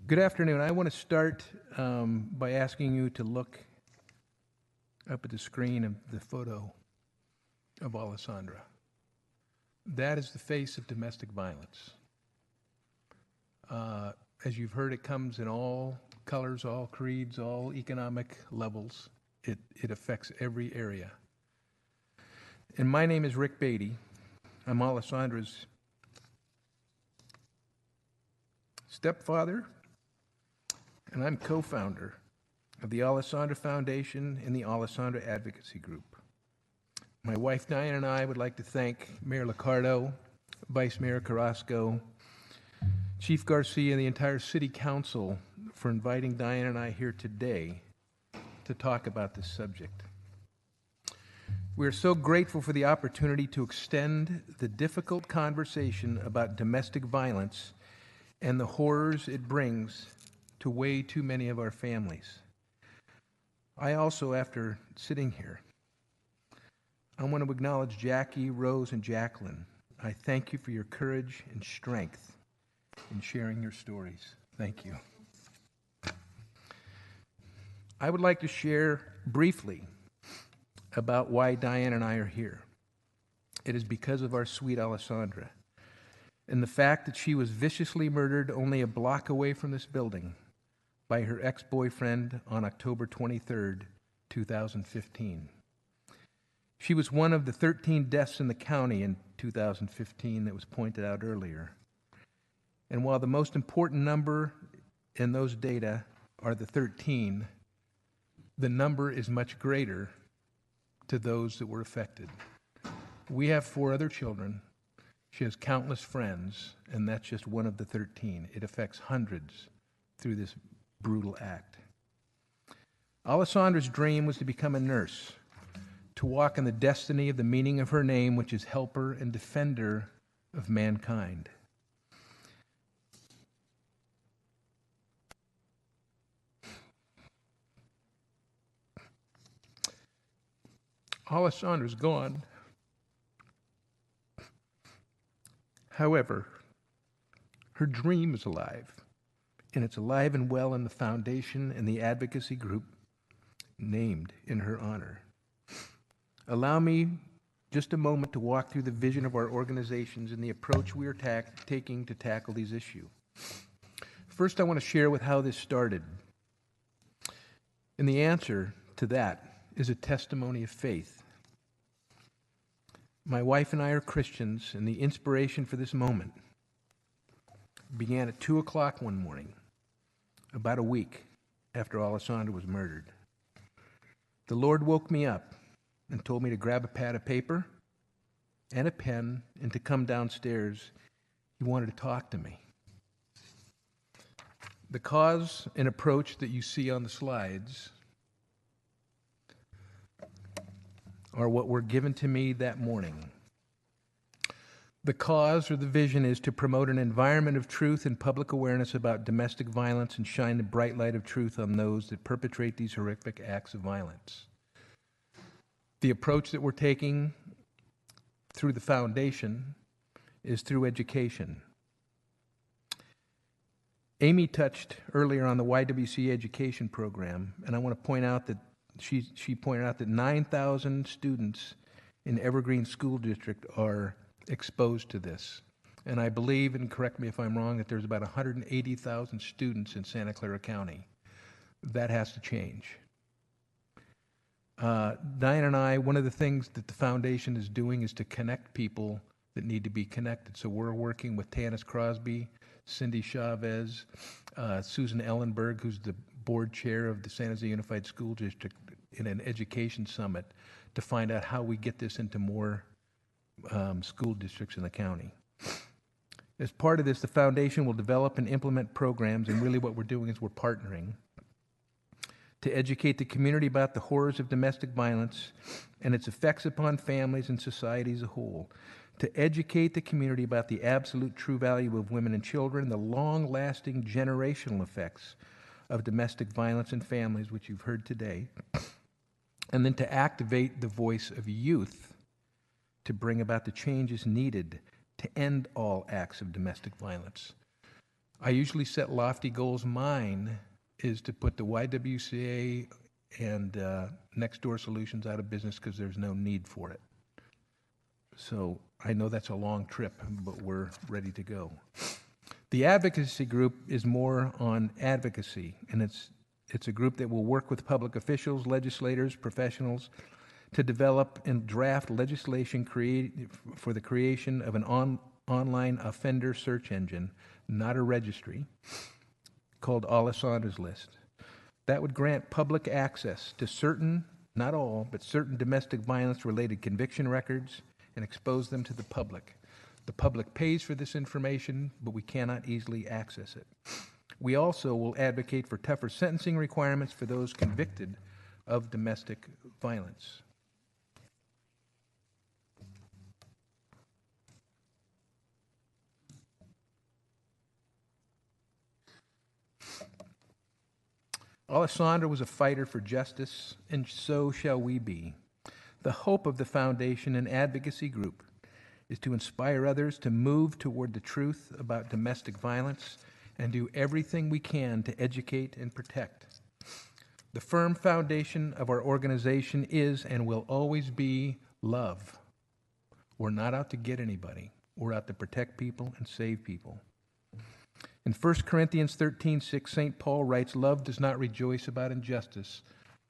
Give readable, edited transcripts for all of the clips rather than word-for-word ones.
Good afternoon. I want to start by asking you to look up at the screen of the photo of Alessandra. That is the face of domestic violence. As you've heard, it comes in all colors, all creeds, all economic levels. It affects every area. And my name is Rick Beatty. I'm Alessandra's stepfather, and I'm co-founder of the Alessandra Foundation and the Alessandra Advocacy Group. My wife DiAnn and I would like to thank Mayor Liccardo, Vice Mayor Carrasco, Chief Garcia, and the entire City Council for inviting DiAnn and I here today to talk about this subject. We are so grateful for the opportunity to extend the difficult conversation about domestic violence and the horrors it brings to way too many of our families. I also, after sitting here, I want to acknowledge Jackie, Rose, and Jacqueline. I thank you for your courage and strength in sharing your stories. Thank you. I would like to share briefly about why DiAnn and I are here. It is because of our sweet Alessandra and the fact that she was viciously murdered only a block away from this building by her ex-boyfriend on October 23rd, 2015. She was one of the 13 deaths in the county in 2015 that was pointed out earlier. And while the most important number in those data are the 13, the number is much greater to those that were affected. We have 4 other children. She has countless friends, and that's just one of the 13. It affects hundreds through this brutal act. Alessandra's dream was to become a nurse, to walk in the destiny of the meaning of her name, which is helper and defender of mankind. Alessandra's gone. However, her dream is alive, and it's alive and well in the foundation and the advocacy group named in her honor. Allow me just a moment to walk through the vision of our organizations and the approach we are taking to tackle these issues. First, I want to share with how this started. And the answer to that is a testimony of faith. My wife and I are Christians, and the inspiration for this moment began at 2 o'clock one morning, about a week after Alessandra was murdered. The Lord woke me up and told me to grab a pad of paper and a pen and to come downstairs. He wanted to talk to me. The cause and approach that you see on the slides are what were given to me that morning. The cause or the vision is to promote an environment of truth and public awareness about domestic violence and shine the bright light of truth on those that perpetrate these horrific acts of violence. The approach that we're taking through the foundation is through education. Amy touched earlier on the YWCA education program, and I want to point out that she pointed out that 9,000 students in Evergreen School District are exposed to this. And I believe, and correct me if I'm wrong, that there's about 180,000 students in Santa Clara County. That has to change. DiAnn and I, one of the things that the foundation is doing is to connect people that need to be connected. So we're working with Tanis Crosby, Cindy Chavez, Susan Ellenberg, who's the board chair of the San Jose Unified School District, in an education summit to find out how we get this into more school districts in the county. As part of this, the foundation will develop and implement programs, and really what we're doing is we're partnering to educate the community about the horrors of domestic violence and its effects upon families and society as a whole, to educate the community about the absolute true value of women and children, the long-lasting generational effects of domestic violence in families, which you've heard today, and then to activate the voice of youth to bring about the changes needed to end all acts of domestic violence. I usually set lofty goals. Mine is to put the YWCA and Next Door Solutions out of business because there's no need for it. So I know that's a long trip, but we're ready to go. The advocacy group is more on advocacy, and it's a group that will work with public officials, legislators, professionals to develop and draft legislation for the creation of an online offender search engine, not a registry, called Alessandra's List. That would grant public access to certain, not all, but certain domestic violence-related conviction records and expose them to the public. The public pays for this information, but we cannot easily access it. We also will advocate for tougher sentencing requirements for those convicted of domestic violence. Alessandra was a fighter for justice, and so shall we be. The hope of the Foundation and Advocacy Group is to inspire others to move toward the truth about domestic violence and do everything we can to educate and protect. The firm foundation of our organization is and will always be love. We're not out to get anybody. We're out to protect people and save people. In 1 Corinthians 13:6, St. Paul writes, "Love does not rejoice about injustice,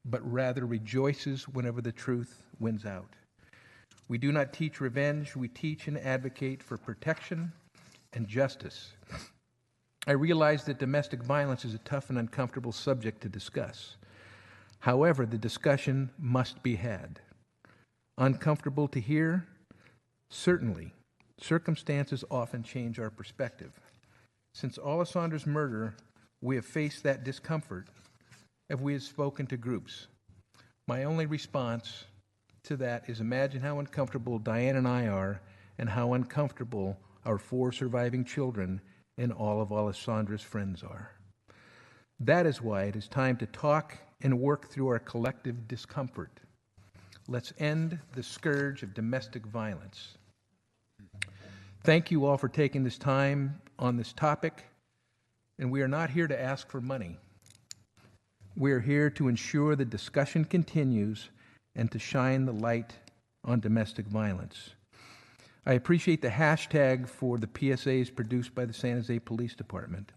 but rather rejoices whenever the truth wins out." We do not teach revenge. We teach and advocate for protection and justice. I realize that domestic violence is a tough and uncomfortable subject to discuss. However, the discussion must be had. Uncomfortable to hear? Certainly. Circumstances often change our perspective. Since Alessandra's murder, we have faced that discomfort as we have spoken to groups. My only response to that is imagine how uncomfortable DiAnn and I are and how uncomfortable our 4 surviving children and all of Alessandra's friends are. That is why it is time to talk and work through our collective discomfort. Let's end the scourge of domestic violence. Thank you all for taking this time on this topic, and we are not here to ask for money. We are here to ensure the discussion continues and to shine the light on domestic violence. I appreciate the hashtag for the PSAs produced by the San Jose Police Department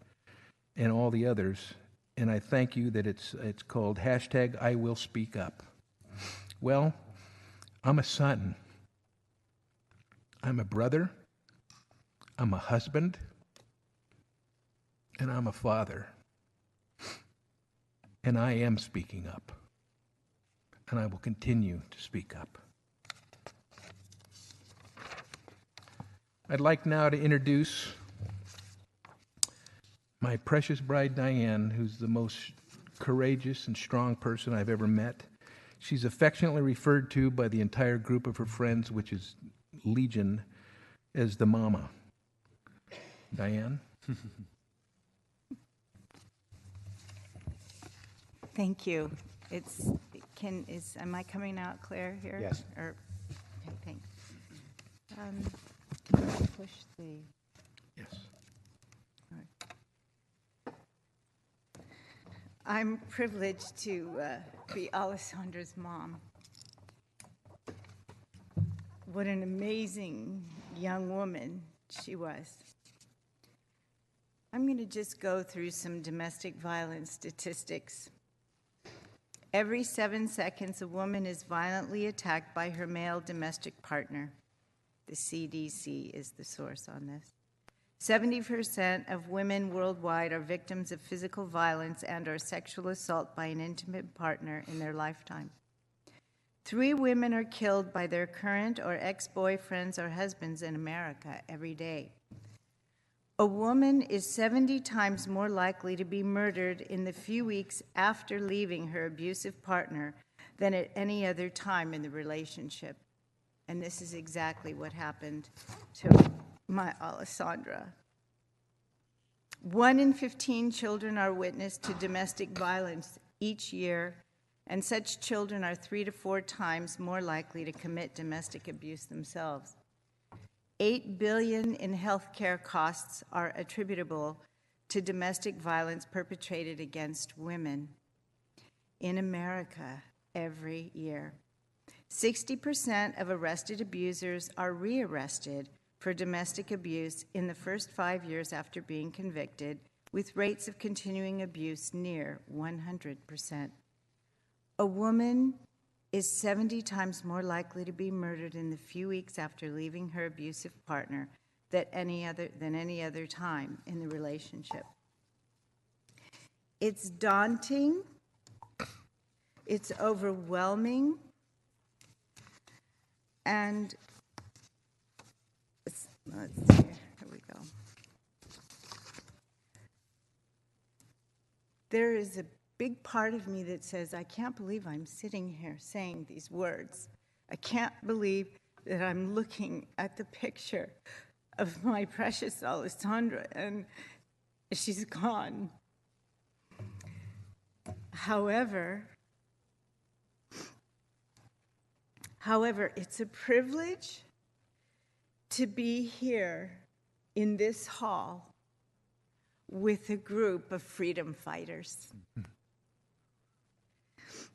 and all the others, and I thank you that it's called hashtag I Will Speak Up. Well, I'm a son. I'm a brother. I'm a husband. And I'm a father. And I am speaking up. And I will continue to speak up. I'd like now to introduce my precious bride, DiAnn, who's the most courageous and strong person I've ever met. She's affectionately referred to by the entire group of her friends, which is Legion, as the mama. DiAnn? Thank you. Am I coming out clear here? Yes. Okay, thanks. Can I push the... Yes. All right. I'm privileged to be Alessandra's mom. What an amazing young woman she was. I'm going to just go through some domestic violence statistics. Every 7 seconds, a woman is violently attacked by her male domestic partner. The CDC is the source on this. 70% of women worldwide are victims of physical violence and or sexual assault by an intimate partner in their lifetime. 3 women are killed by their current or ex-boyfriends or husbands in America every day. A woman is 70 times more likely to be murdered in the few weeks after leaving her abusive partner than at any other time in the relationship. And this is exactly what happened to my Alessandra. 1 in 15 children are witness to domestic violence each year, and such children are 3 to 4 times more likely to commit domestic abuse themselves. $8 billion in health care costs are attributable to domestic violence perpetrated against women in America every year. 60% of arrested abusers are rearrested for domestic abuse in the first 5 years after being convicted, with rates of continuing abuse near 100%. A woman is 70 times more likely to be murdered in the few weeks after leaving her abusive partner than any other time in the relationship. It's daunting, it's overwhelming, and let's see, here we go. There is a big part of me that says, I can't believe I'm sitting here saying these words. I can't believe that I'm looking at the picture of my precious Alessandra and she's gone. However, it's a privilege to be here in this hall with a group of freedom fighters.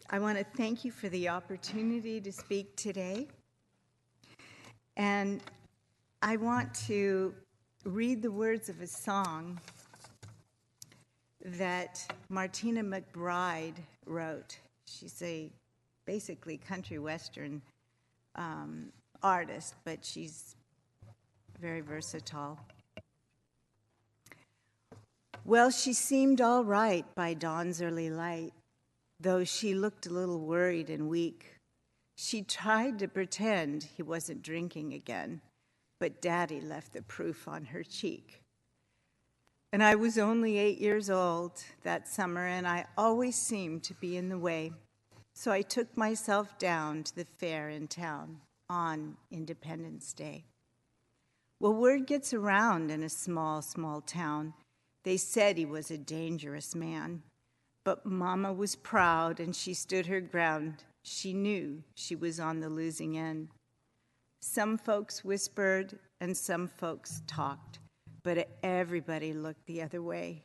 I want to thank you for the opportunity to speak today. And I want to read the words of a song that Martina McBride wrote. She's a basically country western artist, but she's very versatile. Well, she seemed all right by dawn's early light, though she looked a little worried and weak. She tried to pretend he wasn't drinking again, but Daddy left the proof on her cheek. And I was only 8 years old that summer, and I always seemed to be in the way. So I took myself down to the fair in town on Independence Day. Well, word gets around in a small, small town. They said he was a dangerous man, but Mama was proud and she stood her ground. She knew she was on the losing end. Some folks whispered and some folks talked, but everybody looked the other way.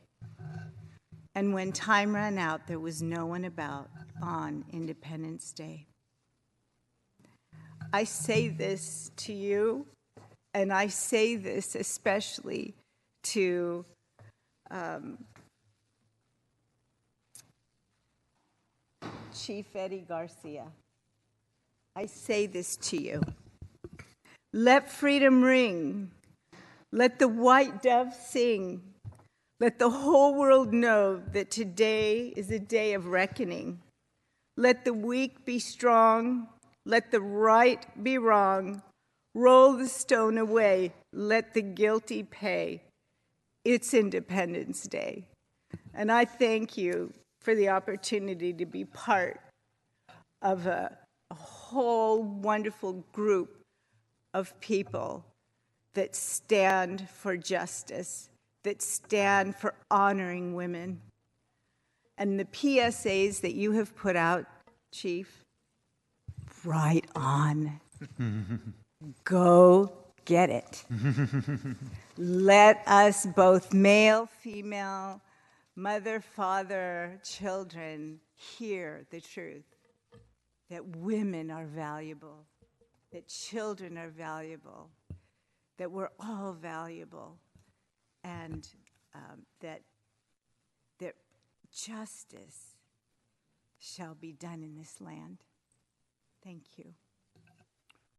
And when time ran out, there was no one about on Independence Day. I say this to you, and I say this especially to Chief Eddie Garcia. I say this to you. Let freedom ring. Let the white dove sing. Let the whole world know that today is a day of reckoning. Let the weak be strong. Let the right be wrong. Roll the stone away. Let the guilty pay. It's Independence Day. And I thank you for the opportunity to be part of a whole wonderful group of people that stand for justice, that stand for honoring women. And the PSAs that you have put out, Chief, right on. Go get it. Let us, both male, female, mother, father, children, hear the truth that women are valuable, that children are valuable, that we're all valuable, and that justice shall be done in this land. Thank you.